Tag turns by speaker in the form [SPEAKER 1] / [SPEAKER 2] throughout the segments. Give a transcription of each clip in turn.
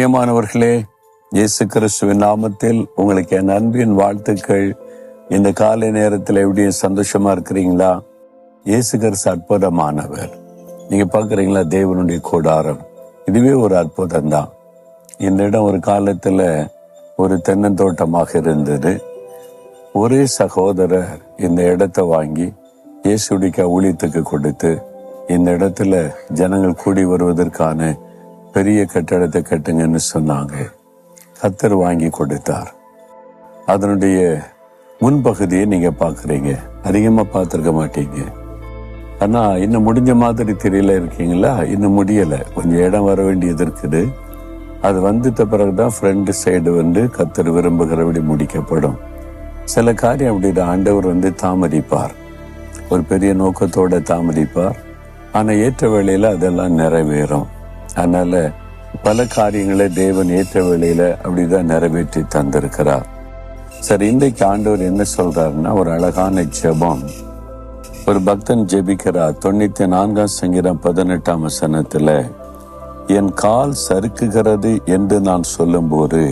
[SPEAKER 1] பிரியமானவர்களே, இயேசு கிறிஸ்துவின் நாமத்தில் உங்களுக்கு என் அன்பின் வாழ்த்துக்கள். இந்த காலை நேரத்தில் எப்படி சந்தோஷமா இருக்கிறீங்களா? இயேசு கிறிஸ்து அற்புதமானவர். நீங்க பாக்குறீங்களா, தேவனுடைய கூடாரம், இதுவே ஒரு அற்புதம் தான். இந்த இடம் ஒரு காலத்துல ஒரு தென்னந்தோட்டமாக இருந்தது. ஒரே சகோதரர் இந்த இடத்தை வாங்கி இயேசுடைய ஊழியத்துக்கு கொடுத்து இந்த இடத்துல ஜனங்கள் கூடி வருவதற்கான பெரிய கட்டடத்தை கட்டுங்கன்னு சொன்னாங்க. கர்த்தர் வாங்கி கொடுத்தார். அதனுடைய முன்பகுதியை நீங்க பாக்குறீங்க, அதிகமா பார்த்திருக்க மாட்டீங்க. ஆனா இன்னும் முடிஞ்ச மாதிரி தெரியல இருக்கீங்களா? இன்னும் முடியல, கொஞ்சம் இடம் வர வேண்டியது இருக்குது. அது வந்துட்ட பிறகுதான் ஃப்ரண்ட் சைடு கர்த்தர் விரும்புகிறபடி முடிக்கப்படும். சில காரியம் அப்படிதான் ஆண்டவர் தாமதிப்பார், ஒரு பெரிய நோக்கத்தோட தாமதிப்பார். ஆனா ஏற்ற வேளையில அதெல்லாம் நிறைவேறும். அதனால பல காரியங்களை தேவன் ஏற்ற வேளையில அப்படிதான் நிறைவேற்றி தந்திருக்கிறார். சரி, இன்றைக்கு ஆண்டவர் என்ன சொல்றாருன்னா, ஒரு அழகான ஜெபம். ஒரு பக்தன் ஜெபிக்கிறார். 94 சங்கீதம் 18 வசனத்துல, என் கால் சறுக்குகிறது என்று நான் சொல்லும் போது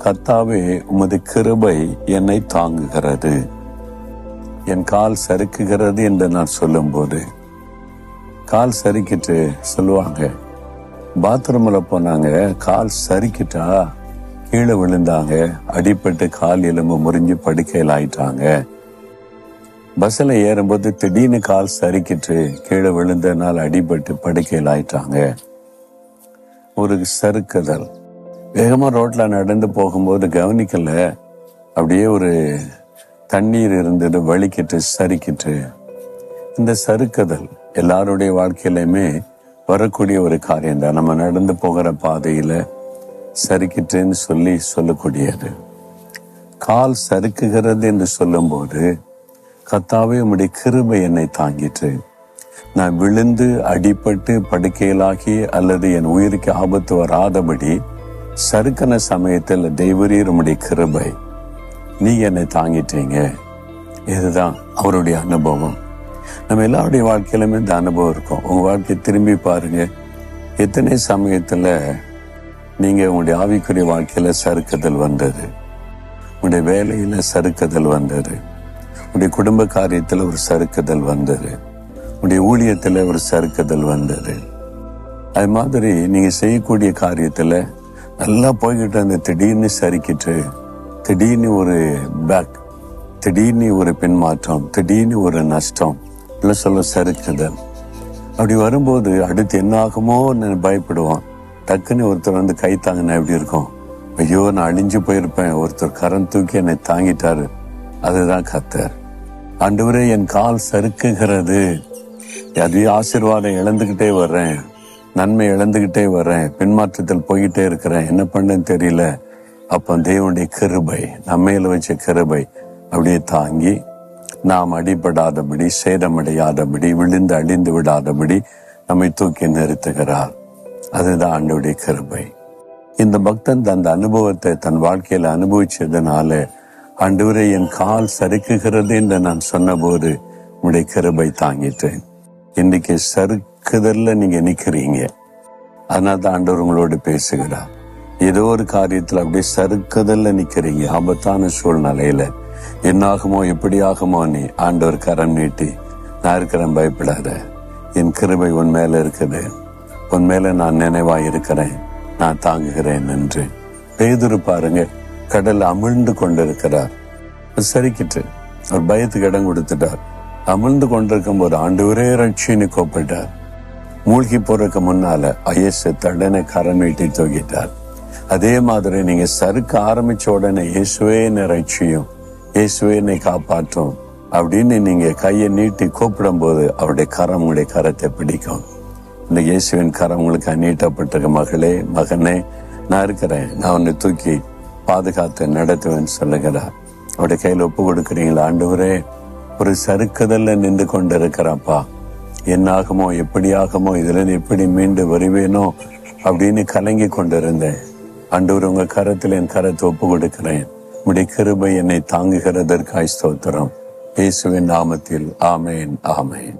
[SPEAKER 1] கர்த்தாவே உமது கிருபை என்னை தாங்குகிறது. என் கால் சறுக்குகிறது என்று நான் சொல்லும் போது, கால் சறுக்கிட்டு சொல்லுவாங்க, பாத்ரூம்ல போனாங்க, கால் சறுக்கிட்டா கீழே விழுந்தாங்க, அடிபட்டு கால் எலும்பு முறிஞ்சு படுக்கையில் ஆயிட்டாங்க. பஸ்ல ஏறும்போது திடீர்னு கால் சறுக்கிட்டு கீழே விழுந்தனால அடிபட்டு படுக்கையில் ஆயிட்டாங்க. ஒரு சறுக்குதல். வேகமா ரோட்ல நடந்து போகும்போது கவனிக்கல, அப்படியே ஒரு தண்ணீர் இருந்தது, வலிக்கிட்டு சறுக்கிட்டு. இந்த சறுக்குதல் எல்லாருடைய வாழ்க்கையிலுமே வரக்கூடிய ஒரு காரியம் தான். நம்ம நடந்து போகிற பாதையில சறுக்கிட்டுன்னு சொல்லக்கூடியது. கால் சறுக்குகிறது என்று சொல்லும் போது, கர்த்தாவே உம்முடைய கிருபை என்னை தாங்கிட்டு, நான் விழுந்து அடிபட்டு படுக்கையிலாகி அல்லது என் உயிருக்கு ஆபத்து வராதபடி சறுக்கின சமயத்தில் தெய்வரீர் உம்முடைய கிருபை, நீ என்னை தாங்கிட்டீங்க. இதுதான் அவருடைய அனுபவம். நம்ம எல்லாருடைய வாழ்க்கையிலுமே இந்த அனுபவம் இருக்கும். உங்க வாழ்க்கையை திரும்பி பாருங்க, எத்தனை சமயத்துல நீங்க உங்களுடைய ஆவிக்குரிய வாழ்க்கையில சறுக்குதல் வந்தது, உங்களுடைய வேலையில சறுக்குதல் வந்தது, உங்களுடைய குடும்ப காரியத்துல ஒரு சறுக்குதல் வந்தது, உங்களுடைய ஊழியத்துல ஒரு சறுக்குதல் வந்தது. அது மாதிரி நீங்க செய்யக்கூடிய காரியத்துல நல்லா போய்கிட்டு அந்த திடீர்னு சறுக்கிட்டு, திடீர்னு ஒரு பேக், திடீர்னு ஒரு பின்மாற்றம், திடீர்னு ஒரு நஷ்டம் சொல்ல சறுக்குதல். அப்படி வரும்போது அடுத்து என்ன ஆகுமோ பயப்படுவான். டக்குன்னு ஒருத்தர் கை தாங்கினா எப்படி இருக்கும்? ஐயோ, நான் அழிஞ்சு போயிருப்பேன், ஒருத்தர் கரம் தூக்கி என்னை தாங்கிட்டாரு. அதுதான் கர்த்தர். ஆண்டவரே, என் கால் சறுக்குகிறது, அதே ஆசீர்வாதம் இழந்துகிட்டே வர்றேன், நன்மை இழந்துகிட்டே வர்றேன், பின்மாற்றத்தில் போய்கிட்டே இருக்கிறேன், என்ன பண்ணேன்னு தெரியல. அப்ப தேவனுடைய கிருபை, நம்மையில வச்ச கிருபை அப்படியே தாங்கி நாம் அடிபடாதபடி, சேதமடையாதபடி, விழுந்து அழிந்து விடாதபடி நம்மை தூக்கி நிறுத்துகிறார். அதுதான் ஆண்டவருடைய கிருபை. இந்த பக்தன் அந்த அனுபவத்தை தன் வாழ்க்கையில அனுபவிச்சதுனால, ஆண்டவரே என் கால் சறுக்குகிறது என்று நான் சொன்ன போது உங்களுடைய கிருபை தாங்கிட்டேன். இன்னைக்கு சறுக்குதல்ல நீங்க நிக்கிறீங்க. அதனால தான் ஆண்டவர் உங்களோடு பேசுகிறார். ஏதோ ஒரு காரியத்துல அப்படியே சறுக்குதல்ல நிக்கிறீங்க. ஆபத்தான சூழ்நிலையில என்னாகுமோ எப்படி ஆகுமோ, நீ ஆண்டவர் கரம் நீட்டி, நான் இருக்கிறேன், பயப்படாத, என் கிருபை உன் மேல இருக்குது, உன் மேல நான் நினைவா இருக்கிறேன், நான் தாங்குகிறேன் என்று. பேதுரு பாருங்க, கடல் அமிழ்ந்து கொண்டிருக்கிறார். சரிக்கிட்டு ஒரு பயத்துக்கு இடம் கொடுத்துட்டார். அமிழ்ந்து கொண்டிருக்கும் போது ஆண்டவரே ரட்சின்னு கூப்பிட்டார். மூழ்கி போறதுக்கு முன்னால ஐயசு தடனை கரம் நீட்டி தூக்கிட்டார். அதே மாதிரி நீங்க சறுக்க ஆரம்பிச்ச உடனே இயேசுவே என்னை ரட்சியும், இயேசுவே என்னை காப்பாற்றும் அப்படின்னு நீங்க கையை நீட்டி கூப்பிடும் போது அவருடைய கரம் உங்களுடைய கரத்தை பிடிக்கும். இந்த இயேசுவின் கரம் உங்களுக்கு நீட்டப்பட்டிருக்க, மகளே, மகனே, நான் இருக்கிறேன், நான் உன்னை தூக்கி பாதுகாத்து நடத்துவேன்னு சொல்லுகிறார். அவருடைய கையில ஒப்பு கொடுக்குறீங்களா? ஆண்டவரே, ஒரு சறுக்குதல்ல நின்று கொண்டு இருக்கிறப்பா, என்ன ஆகுமோ எப்படி ஆகுமோ, இதுல எப்படி மீண்டு வருவேனோ அப்படின்னு கலங்கி கொண்டிருந்தேன். ஆண்டவர், உங்க கரத்தில் என் கரத்தை ஒப்பு கொடுக்கிறேன், உம்முடைய கிருபை என்னை தாங்குகிறதற்காய் ஸ்தோத்திரம். இயேசுவின் நாமத்தில் ஆமேன், ஆமேன்.